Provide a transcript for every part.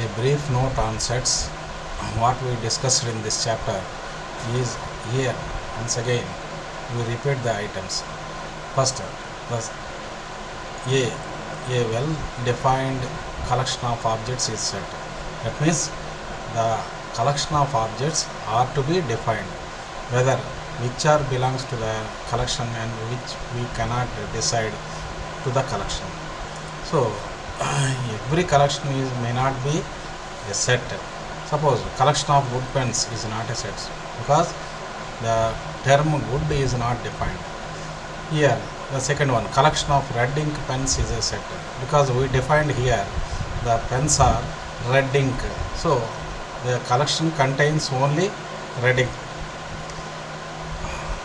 A brief note on sets. What we discussed in this chapter is here. Once again, we repeat the items. First, the A. A well-defined collection of objects is set. That means the collection of objects are to be defined, whether which are belongs to the collection and which we cannot decide to the collection. So every collection may not be a set. Suppose collection of wood pens is not a set because the term wood is not defined. Here the second one, collection of red ink pens is a set because we defined here the pens are red ink. So the collection contains only red ink.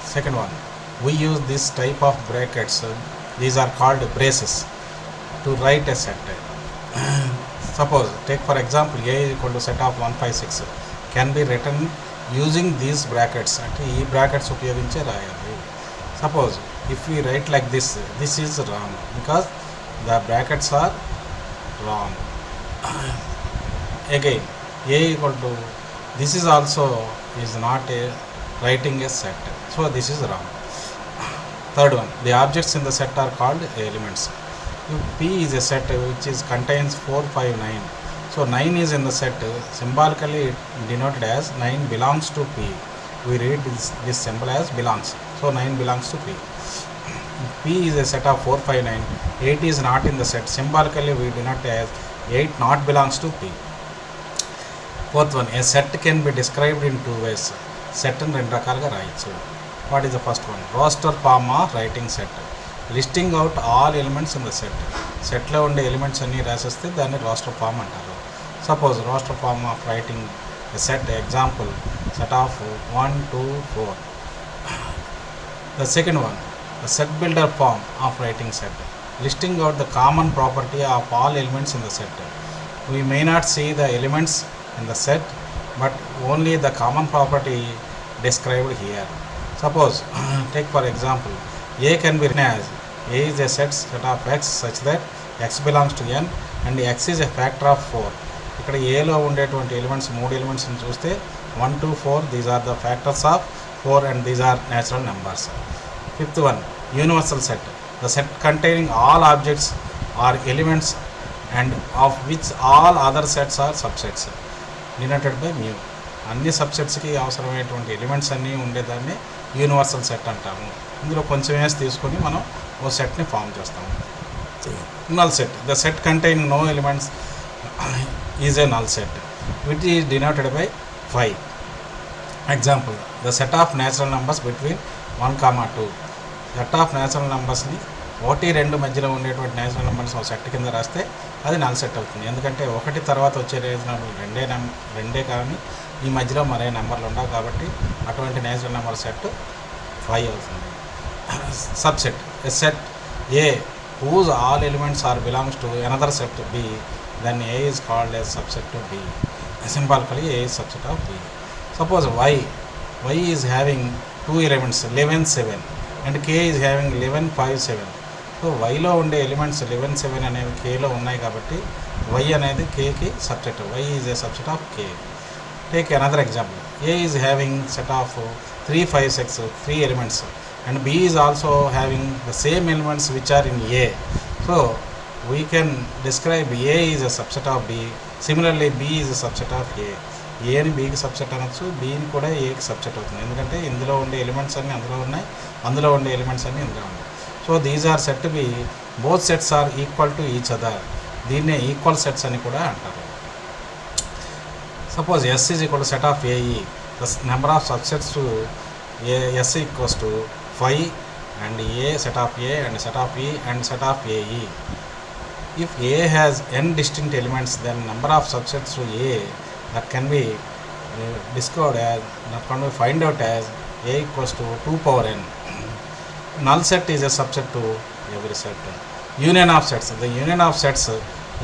Second one, we use this type of brackets. These are called braces to write a set. Suppose take for example A is equal to set of 156 can be written using these brackets. అంటే ఈ brackets ఉపయోగించే రాయాలి. Suppose if we write like this, this is wrong because the brackets are wrong. Again A equal to this is also is not a writing a set, so this is wrong. Third one, the objects in the set are called elements. If P is a set which is contains 4, 5, 9, so 9 is in the set, symbolically denoted as 9 belongs to P. We read this symbol as belongs, so 9 belongs to P. P is a set of 4, 5, 9, 8 is not in the set, symbolically we denote as 8 not belongs to P. Fourth one, a set can be described in two ways. Set అని రెండు రకాలుగా రాయొచ్చు. What is the first one? Roster form of writing set. Listing out all elements in the set. సెట్లో ఉండే elements అన్నీ రాసేస్తే దాన్ని roster form అంటారు. Suppose roster form of writing set example set of 1, 2, 4. The second one, the set builder form of writing set. Listing out the common property of all elements in the set. We may not see the elements in the set, but only the common property described here. Suppose take for example A can be written as A is a set of x such that x belongs to n and x is a factor of 4. ఇక్కడ ఏలో ఉండేటువంటి elements మూడు ఎలిమెంట్స్ని చూస్తే 1, 2, 4 these are the factors of 4 and these are natural numbers. Fifth one, universal set. The set containing all objects or elements and of which all other sets are subsets denoted by mu. అన్ని సబ్సెట్స్కి అవసరమైనటువంటి elements అన్నీ ఉండేదాన్ని universal set అంటాము. ఇందులో కొంచెం వేసి తీసుకొని మనం ఓ సెట్ని ఫామ్ చేస్తాము. Null set, the set containing no elements is a null set which is denoted by 5. Example, the set of natural numbers between 1, 2. Set of natural నెంబర్స్ని 1, 2 మధ్యలో ఉండేటువంటి న్యాచురల్ నెంబర్స్ ఒక సెట్ కింద రాస్తే అది నల్ సెట్ అవుతుంది. ఎందుకంటే 1 తర్వాత వచ్చే రీజనబుల్ రెండే కానీ ఈ మధ్యలో మరే నెంబర్లు ఉండవు కాబట్టి అటువంటి నేచురల్ నెంబర్ సెట్ 5 అవుతుంది. Subset, a set A whose all elements are belongs to another set B, then A is called as subset to B. Symbolically A is subset of B. Suppose Y is having 2 elements 11, 7 and K is having 11, 5, 7. So వైలో ఉండే elements 11, 7 అనేవి కేలో ఉన్నాయి కాబట్టి Y అనేది కేకి subset. Y is a subset of K. Take another example. A is having set of 3, 5, 6, 3 elements and B is also having the same elements which are in A. So we can describe A is a subset of B. Similarly B is a subset of A. A ని Bకి subset అనొచ్చు, Bని కూడా Aకి subset అవుతుంది. ఎందుకంటే ఇందులో ఉండే elements అన్నీ అందులో ఉన్నాయి, అందులో ఉండే ఎలిమెంట్స్ అన్నీ ఇందులో ఉన్నాయి. So these are set to be both sets are equal to each other. దీన్నే ఈక్వల్ సెట్స్ అని కూడా అంటారు. Suppose S is equal to set of AE, the number of subsets to S equals to 5 and A set of A and set of E and set of AE. If A has n distinct elements, then number of subsets to A that can be discovered as, that can be find out as A equals to 2 power n. Null set is a subset to every set. Union of sets, the union of sets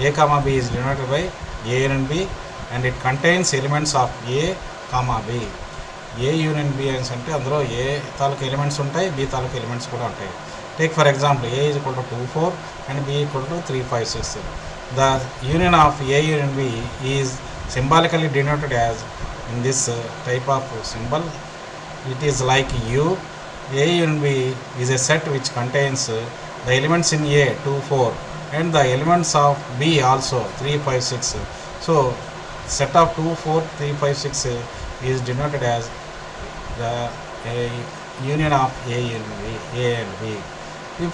A comma B is denoted by A and B and it contains elements of A comma B. A union B అంటే అందులో ఏ తాలూకు elements ఉంటాయి, B తాలూకు elements కూడా ఉంటాయి. Take for example A is equal to 2, 4 and B equal to 3, 5, 6. The union of A union B is symbolically denoted as in this type of symbol. It is like U. A union B is a set which contains the elements in A 2, 4 and the elements of B also 3, 5, 6. So set of 2, 4, 3, 5, 6 is denoted as the union of A and B. A and B. If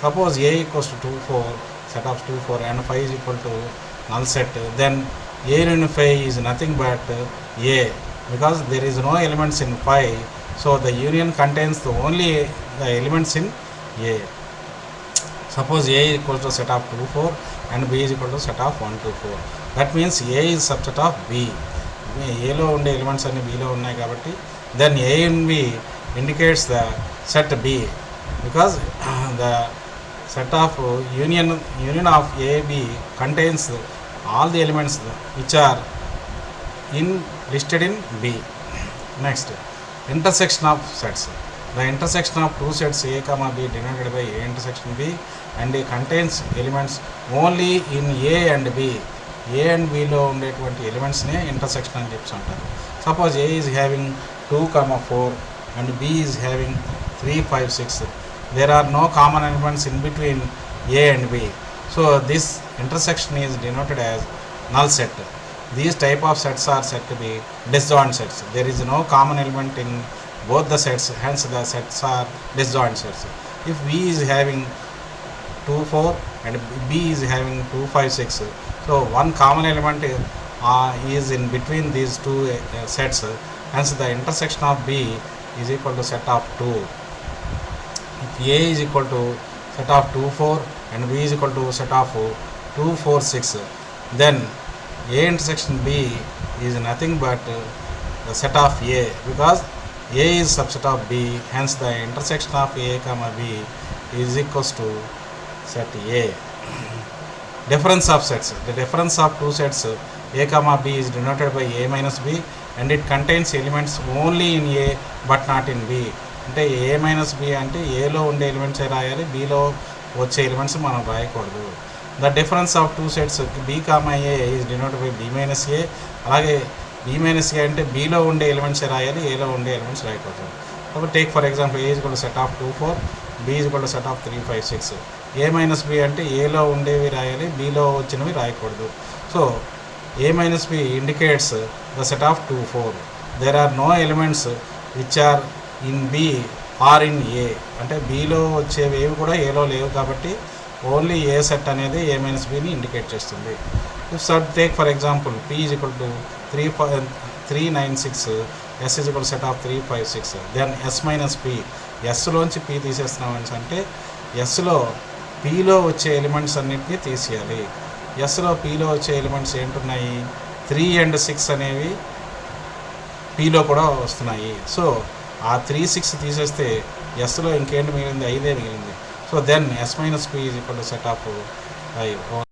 suppose A equals to 2, 4, set of 2, 4 and 5 is equal to null set, then A union 5 is nothing but A, because there is no elements in 5, so the union contains only the elements in A. Suppose A is equal to set of 2, 4 and B is equal to set of 1, 2, 4. That means A is subset of B. Aలో ఉండే elements అన్ని Bలో ఉన్నాయి కాబట్టి then A and B indicates the set B, because the set of union of A, B contains all the elements which are listed in B. Next, intersection of sets. The intersection of two sets A, B denoted by A intersection B and it contains elements only in A and B. A and B లో ఉండేటువంటి ఎలిమెంట్స్నే intersection అని చెప్పి అంటారు. Suppose A is having 2, 4 and B is having 3, 5, 6. There are no common elements in between A and B. So this intersection is denoted as null set. These type of sets are said to be disjoint sets. There is no common element in both the sets, hence the sets are disjoint sets. If B is having 2, 4 and B is having 2, 5, 6, so one common element is in between these two sets, hence the intersection of B is equal to set of 2. If A is equal to set of 2, 4 and B is equal to set of 2, 4, 6, then A intersection B is nothing but the set of A, because A is subset of B, hence the intersection of A, B is equals to set A. Difference of sets. The difference of two sets A, B is denoted by A minus B and it contains elements only in A but not in B. అంటే A minus B అంటే ఏలో ఉండే elements రాయాలి, Bలో వచ్చే elements మనం రాయకూడదు. The difference of two sets B, A is denoted by B minus A. అలాగే B minus A అంటే Bలో ఉండే ఎలిమెంట్స్ రాయాలి, Aలో ఉండే ఎలిమెంట్స్ రాయకూడదు. కాబట్టి take for example A is equal to set of 2, 4, B is equal to set of 3, 5, 6. A minus B అంటే ఏలో ఉండేవి రాయాలి, Bలో వచ్చినవి రాయకూడదు. So A minus B indicates the set of 2, 4. There are no elements which are in B or in A. అంటే Bలో వచ్చేవి ఏవి కూడా Aలో లేవు కాబట్టి ఓన్లీ ఏ సెట్ అనేది A మైనస్ Bని ఇండికేట్ చేస్తుంది. If set take for example P is equal to 3, 9, 6, S is equal set of 3, 5, 6, then S minus P. ఎస్లోంచి P తీసేస్తున్నామని అంటే ఎస్లో Pలో వచ్చే ఎలిమెంట్స్ అన్నింటినీ తీసేయాలి. ఎస్లో Pలో వచ్చే ఎలిమెంట్స్ ఏంటున్నాయి, 3 and 6 అనేవి Pలో కూడా వస్తున్నాయి. సో ఆ 3, 6 తీసేస్తే ఎస్లో ఇంకేంటి మిగిలింది, 5 మిగిలింది. So then S minus P is equal to set of 5.